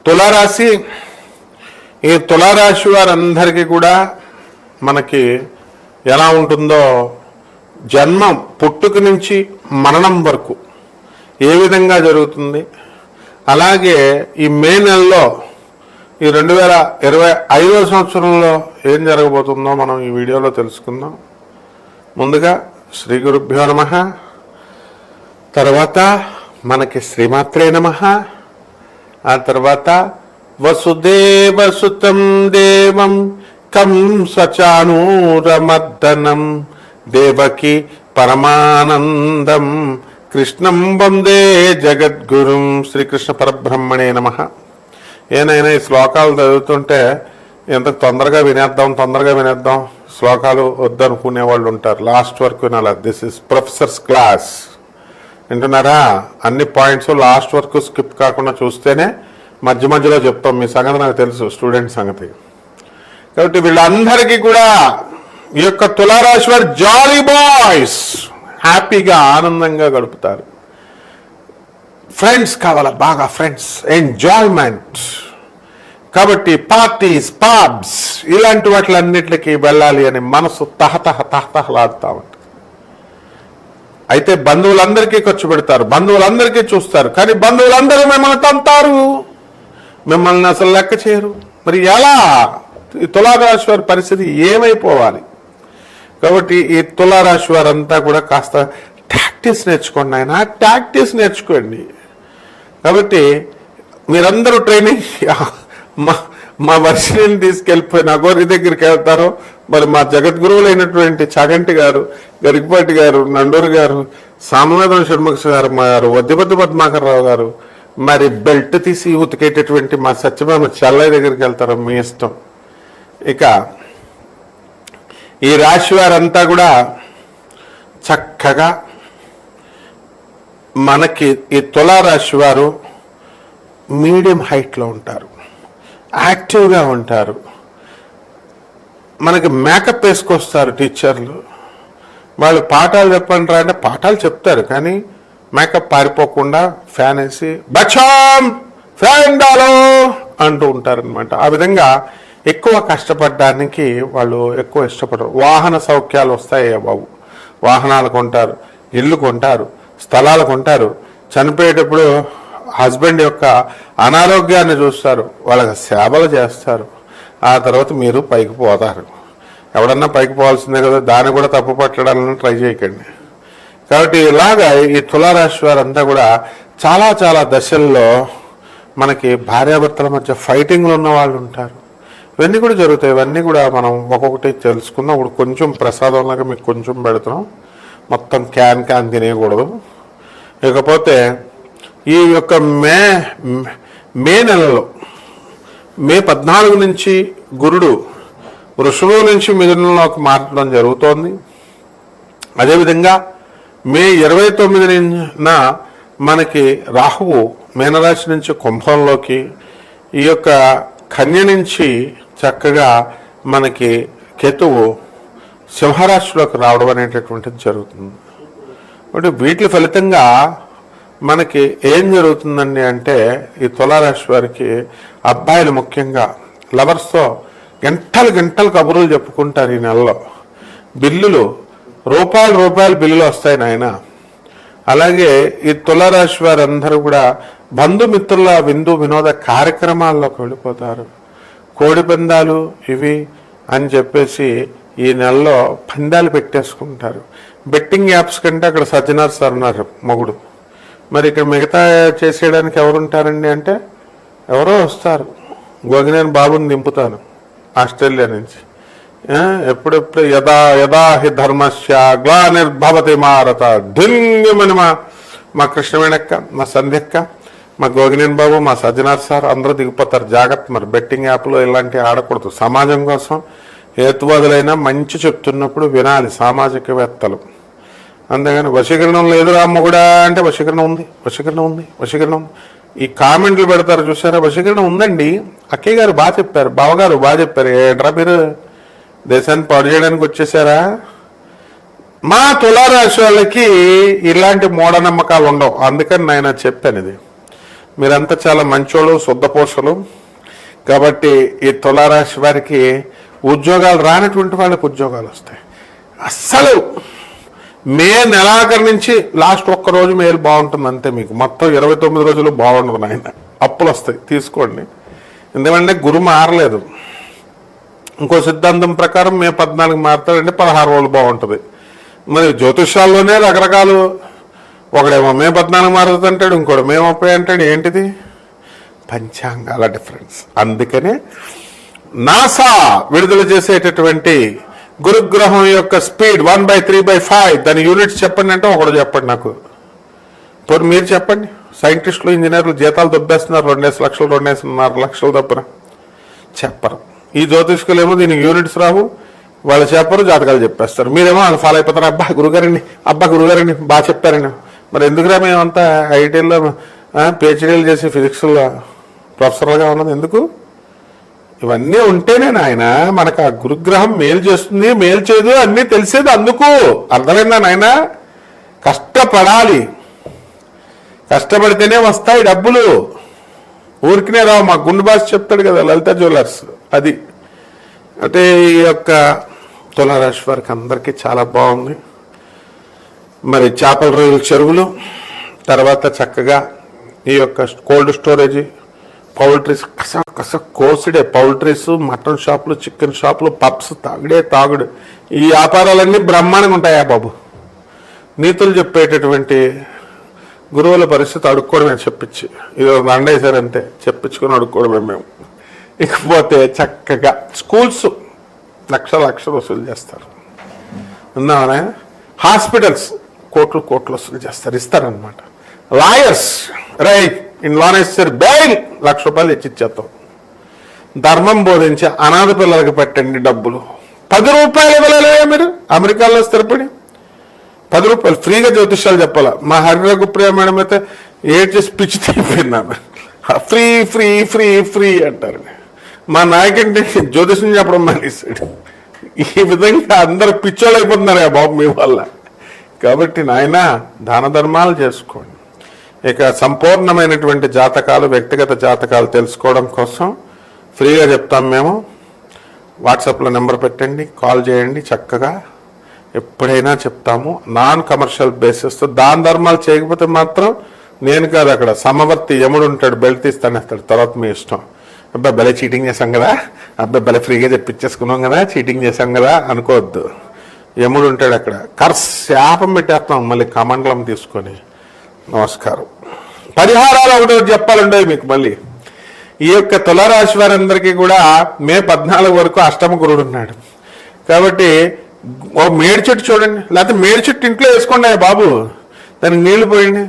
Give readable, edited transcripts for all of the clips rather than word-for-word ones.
తులారాశి, ఈ తులారాశి వారందరికీ కూడా మనకి ఎలా ఉంటుందో, జన్మం పుట్టుక నుంచి మరణం వరకు ఏ విధంగా జరుగుతుంది, అలాగే ఈ మే నెలలో ఈ 2025వ సంవత్సరంలో ఏం జరగబోతుందో మనం ఈ వీడియోలో తెలుసుకుందాం. ముందుగా శ్రీ గురుభ్యో నమః, తర్వాత మనకి శ్రీమాత్రే నమః, ఆ తర్వాత వసుదేవసుతం దేవం కంసచానూరమర్దనం దేవకి పరమానందం కృష్ణం వందే జగద్గురుం శ్రీకృష్ణ పరబ్రహ్మణే నమః. ఏనైనా ఈ శ్లోకాలు చదువుతుంటే ఎంత తొందరగా వినేద్దాం, శ్లోకాలు వద్దనుకునే వాళ్ళు ఉంటారు. లాస్ట్ వరకు వినాలి. This is professors class. వింటున్నారా? అన్ని పాయింట్స్ లాస్ట్ వరకు స్కిప్ కాకుండా చూస్తేనే మధ్య మధ్యలో చెప్తాం. మీ సంగతి నాకు తెలుసు, స్టూడెంట్ సంగతి. కాబట్టి వీళ్ళందరికీ కూడా ఈ యొక్క తులారాశి వారు జాలీ బాయ్స్, హ్యాపీగా ఆనందంగా గడుపుతారు. ఫ్రెండ్స్ కావాలా, బాగా ఫ్రెండ్స్, ఎంజాయ్మెంట్. కాబట్టి పార్టీస్, పబ్స్ ఇలాంటి వాటిలన్నిటికీ వెళ్ళాలి అని మనసు తహతహలాడుతూ ఉంటుంది. అయితే బంధువులందరికీ ఖర్చు పెడతారు, బంధువులందరికీ చూస్తారు, కానీ బంధువులందరూ మిమ్మల్ని తంతారు, మిమ్మల్ని అసలు లెక్క చేయరు. మరి ఎలా ఈ తులారాశి వారి పరిస్థితి ఏమైపోవాలి? కాబట్టి ఈ తులారాశి వారంతా కూడా కాస్త టాక్టిక్స్ నేర్చుకోండి. ఆయన టాక్టిక్స్ నేర్చుకోండి. కాబట్టి మీరందరూ ట్రైనింగ్ మా వర్షిని తీసుకెళ్ళిపోయి నగోరి దగ్గరికి వెళ్తారో, మరి మా జగద్గురువులు అయినటువంటి చాగంటి గారు, గరికపాటి గారు, నండూరు గారు, సామవేదం షణ్ముఖ గారు, వద్యపతి పద్మాకర్రావు గారు, మరి బెల్ట్ తీసి ఉతికేటటువంటి మా సత్యభామ చెల్లయ్య దగ్గరికి వెళ్తారో మీ ఇష్టం. ఇక ఈ రాశి వారంతా కూడా చక్కగా మనకి ఈ తులారాశి వారు మీడియం హైట్లో ఉంటారు, యాక్టివ్గా ఉంటారు. మనకి మేకప్ వేసుకొస్తారు టీచర్లు. వాళ్ళు పాఠాలు చెప్పండి రా అంటే పాఠాలు చెప్తారు, కానీ మేకప్ పారిపోకుండా ఫ్యాన్ వేసి బచాం ఫ్యాన్ డాలో అంటూ ఉంటారనమాట. ఆ విధంగా ఎక్కువ కష్టపడడానికి వాళ్ళు ఎక్కువ ఇష్టపడరు. వాహన సౌఖ్యాలు వస్తాయి బాబు, వాహనాలు కొంటారు, ఇల్లు కొంటారు, స్థలాలు కొంటారు. చనిపోయేటప్పుడు హస్బెండ్ యొక్క అనారోగ్యాన్ని చూస్తారు, వాళ్ళకి సేవలు చేస్తారు. ఆ తర్వాత మీరు పైకి పోతారు. ఎవడన్నా పైకి పోవాల్సిందే కదా, దాన్ని కూడా తప్పు పట్టడాలని ట్రై చేయకండి. కాబట్టి ఇలాగా ఈ తులారాశి వారంతా కూడా చాలా చాలా దశల్లో మనకి భార్యాభర్తల మధ్య ఫైటింగ్లు ఉన్న వాళ్ళు ఉంటారు. ఇవన్నీ కూడా జరుగుతాయి. ఇవన్నీ కూడా మనం ఒక్కొక్కటి తెలుసుకుందాం. ఇప్పుడు కొంచెం ప్రసాదంలాగా మీకు కొంచెం పెడుతున్నాం, మొత్తం క్యాన్ తినేయకూడదు. ఇకపోతే ఈ యొక్క మే నెలలో మే 14 నుంచి గురుడు వృషభం నుంచి మిథునంలోకి మారడం జరుగుతోంది. అదేవిధంగా మే 29న మనకి రాహువు మీనరాశి నుంచి కుంభంలోకి, ఈ యొక్క కన్య నుంచి చక్కగా మనకి కేతువు సింహరాశిలోకి రావడం అనేటటువంటిది జరుగుతుంది. అంటే వీటి ఫలితంగా మనకి ఏం జరుగుతుందండి అంటే, ఈ తులారాశి వారికి అబ్బాయిలు ముఖ్యంగా లవర్స్తో గంటలు కబుర్లు చెప్పుకుంటారు. ఈ నెలలో బిల్లులు రూపాయలు బిల్లులు వస్తాయి నాయన. అలాగే ఈ తులారాశి వారందరూ కూడా బంధుమిత్రుల విందు వినోద కార్యక్రమాల్లోకి వెళ్ళిపోతారు. కోడి పందాలు ఇవి అని చెప్పేసి ఈ నెలలో పందాలు పెట్టేసుకుంటారు. బెట్టింగ్ యాప్స్ కంటే అక్కడ సజ్జనార్ సార్ ఉన్నారు మొగుడు. మరి ఇక్కడ మిగతా చేసేయడానికి ఎవరుంటారండి అంటే, ఎవరో వస్తారు. గోగినేని బాబుని దింపుతాను ఆస్ట్రేలియా నుంచి. ఎప్పుడెప్పుడు యదా హి ధర్మస్య గ్లానిర్భవతి మారత ధింగమని మా కృష్ణవేణక్క, మా సంధ్యక్క, మా గోగినేని బాబు, మా సజ్జనార్ సార్ అందరూ దిగిపోతారు. జాగ్రత్త. మరి బెట్టింగ్ యాప్లో ఇలాంటివి ఆడకూడదు. సమాజం కోసం హేతువాదులైనా మంచి చెప్తున్నప్పుడు వినాలి సామాజికవేత్తలు. అంతేగాని వశీకరణం లేదు రామ్మ కూడా అంటే వశీకరణ ఉంది. ఈ కామెంట్లు పెడతారు చూసారా, వశీకరణ ఉందండి. అక్కయ్య గారు బాగా చెప్పారు, బావగారు బాగా చెప్పారు. ఏంట్రా మీరు దేశాన్ని పాడు చేయడానికి వచ్చేసారా? మా తులారాశి వాళ్ళకి ఇలాంటి మూఢనమ్మకాలు ఉండవు. అందుకని నేను చెప్పాను ఇది. మీరంతా చాలా మంచోళ్ళు, శుద్ధపోషలు. కాబట్టి ఈ తులారాశి వారికి ఉద్యోగాలు రానటువంటి వాళ్ళకి ఉద్యోగాలు వస్తాయి. అస్సలు మే నెలాఖరు నుంచి లాస్ట్ ఒక్కరోజు మేలు బాగుంటుంది అంతే. మీకు మొత్తం 29 రోజులు బాగుండదు నాయన. అప్పులు వస్తాయి, తీసుకోండి. ఎందుకంటే గురు మారలేదు. ఇంకో సిద్ధాంతం ప్రకారం మే 14 మారుతాడంటే 16 రోజులు బాగుంటుంది. మరి జ్యోతిషాల్లోనే రకరకాలు, ఒకడేమో మే 14 మారుతుంది అంటాడు, ఇంకోటి మే 30 అంటాడు. ఏంటిది? పంచాంగాల డిఫరెన్స్. అందుకనే నాసా విడుదల చేసేటటువంటి గురుగ్రహం యొక్క స్పీడ్ 1/3/5 దాని యూనిట్స్ చెప్పండి అంటే ఒకడు చెప్పండి నాకు. పోనీ మీరు చెప్పండి. సైంటిస్టులు, ఇంజనీర్లు జీతాలు దొబ్బేస్తున్నారు 2 లక్షలు 2.5 లక్షలు తప్పున చెప్పరు. ఈ జ్యోతిష్కులు ఏమో దీనికి యూనిట్స్ రావు, వాళ్ళు చెప్పరు, జాతకాలు చెప్పేస్తారు. మీరేమో వాళ్ళు ఫాలో అయిపోతారు. అబ్బా గురుగారండి బాగా చెప్పారండి. మరి ఎందుకురా మేమంతా ఐటీలో పిహెచ్డీలు చేసి ఫిజిక్స్లో ప్రొఫెసర్లుగా ఉన్నది ఎందుకు? ఇవన్నీ ఉంటేనే నాయన మనకు ఆ గురుగ్రహం మేలు చేస్తుంది, మేలు చేయదు అన్నీ తెలిసేది. అందుకు అర్థమైందా నాయన? కష్టపడాలి, కష్టపడితేనే వస్తాయి డబ్బులు. ఊరికినే రావు. మా గుండు బాస్ చెప్తాడు కదా, లలిత జ్యువెలర్స్. అది అంటే ఈ యొక్క తులారాశి వారికి అందరికీ చాలా బాగుంది. మరి చేపల రొయ్యల చెరువులు, తర్వాత చక్కగా ఈ యొక్క కోల్డ్ స్టోరేజ్, పౌల్ట్రీస్ కస కోసిడే పౌల్ట్రీస్, మటన్ షాపులు, చికెన్ షాపులు, పబ్స్, తాగుడు. ఈ వ్యాపారాలన్నీ బ్రహ్మాండంగా ఉంటాయా బాబు. నీతులు చెప్పేటటువంటి గురువుల పరిస్థితి అడుక్కోవడమే. చెప్పించి ఇది దండేశారంతే, చెప్పించుకొని అడుక్కోవడమే మేము. ఇకపోతే చక్కగా స్కూల్స్ లక్షలు వసూలు చేస్తారు. ఉన్నామనే హాస్పిటల్స్ కోట్లు వసూలు చేస్తారు, ఇస్తారనమాట. లాయర్స్ రైట్ ఇన్ లానేశ్వర్ బెయిల్ ₹1,00,000 తెచ్చిచ్చేస్తాం. ధర్మం బోధించి అనాథ పిల్లలకి పెట్టండి డబ్బులు. ₹10 ఇవ్వలేదా మీరు? అమెరికాలో స్థిరపడి ₹10 ఫ్రీగా జ్యోతిష్యాలు చెప్పాలా. మా హరిరఘుప్రియ మేడం అయితే చేసి పిచ్చి తీపిన్నాను. ఫ్రీ ఫ్రీ ఫ్రీ ఫ్రీ అంటారు. మా నాయకుడి జ్యోతిష్యం చెప్పడం మానేశాడు. ఈ విధంగా అందరు పిచ్చోళ్ళు అయిపోతున్నారు బాబు మీ వల్ల. కాబట్టి నాయన దాన ధర్మాలు చేసుకోండి. ఇక సంపూర్ణమైనటువంటి జాతకాలు, వ్యక్తిగత జాతకాలు తెలుసుకోవడం కోసం ఫ్రీగా చెప్తాం మేము. వాట్సాప్లో నెంబర్ పెట్టండి, కాల్ చేయండి. చక్కగా ఎప్పుడైనా చెప్తాము. నాన్ కమర్షియల్ బేసిస్తో. దాన ధర్మాలు చేయకపోతే మాత్రం నేను కాదు, అక్కడ సమవర్తి యముడు ఉంటాడు, బెల్ట్ తీస్తానేస్తాడు. తర్వాత మీ ఇష్టం. అబ్బాయి భలే చీటింగ్ చేసాం కదా, అబ్బాయి భలే ఫ్రీగా తెప్పించేసుకున్నాం కదా, చీటింగ్ చేసాం కదా అనుకోవద్దు. యముడు ఉంటాడు అక్కడ. శాపం పెట్టేస్తాం మళ్ళీ కమండలం తీసుకొని. నమస్కారం. పరిహారాలు ఒకటి చెప్పాలండి మీకు. మళ్ళీ ఈ యొక్క తులారాశి వారందరికీ కూడా మే 14 వరకు అష్టమ గురుడు ఉన్నాడు. కాబట్టి ఓ మేడి చెట్టు చూడండి, లేకపోతే మేడి చెట్టు ఇంట్లో వేసుకోండి బాబు, దానికి నీళ్లు పోయండి.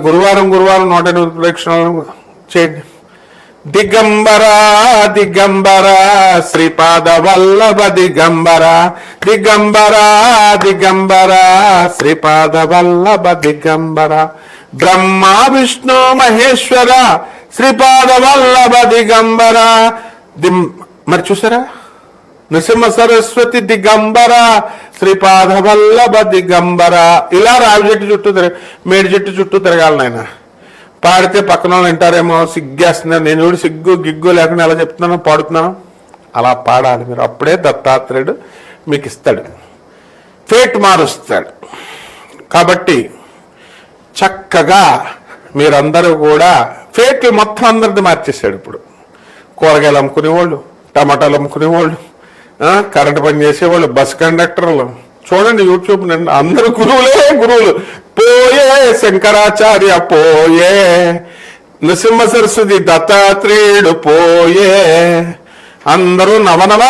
గురువారం 108 ప్రదక్షిణాలు చేయండి. దిగంబరా దిగంబరా శ్రీపాద వల్లభ దిగంబరా, దిగంబరా దిగంబరా శ్రీపాద వల్లభ దిగంబరా, బ్రహ్మ విష్ణు మహేశ్వర శ్రీపాద వల్లభ దిగంబరా. మరి చూసారా, నృసింహ సరస్వతి దిగంబర శ్రీపాద వల్లభ దిగంబర. ఇలా రావి చెట్టు చుట్టూ మేడి చెట్టు చుట్టూ తిరగాలి నాయన. పాడితే పక్కన వాళ్ళు వింటారేమో, సిగ్గేస్తున్నారు. నేను చూడు సిగ్గు గిగ్గు లేకుండా ఎలా చెప్తున్నాను, పాడుతున్నాను. అలా పాడాలి మీరు. అప్పుడే దత్తాత్రేయుడు మీకు ఇస్తాడు, ఫేట్ మారుస్తాడు. కాబట్టి చక్కగా మీరందరూ కూడా ఫేట్లు మొత్తం అందరిది మార్చేశాడు. ఇప్పుడు కూరగాయలు అమ్ముకునేవాళ్ళు, టమాటాలు అమ్ముకునేవాళ్ళు, కరెంటు పని చేసేవాళ్ళు, బస్ కండక్టర్లు, చూడండి యూట్యూబ్ నిండా అందరూ గురువులు. పోయే శంకరాచార్య పోయే, నృసింహ సరస్వతి దత్తాత్రేయుడు పోయే, అందరూ నవనవ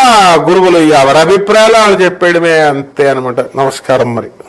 గురువులు. ఎవరి అభిప్రాయాలు వాళ్ళు చెప్పేయడమే అంతే అనమాట. నమస్కారం మరి.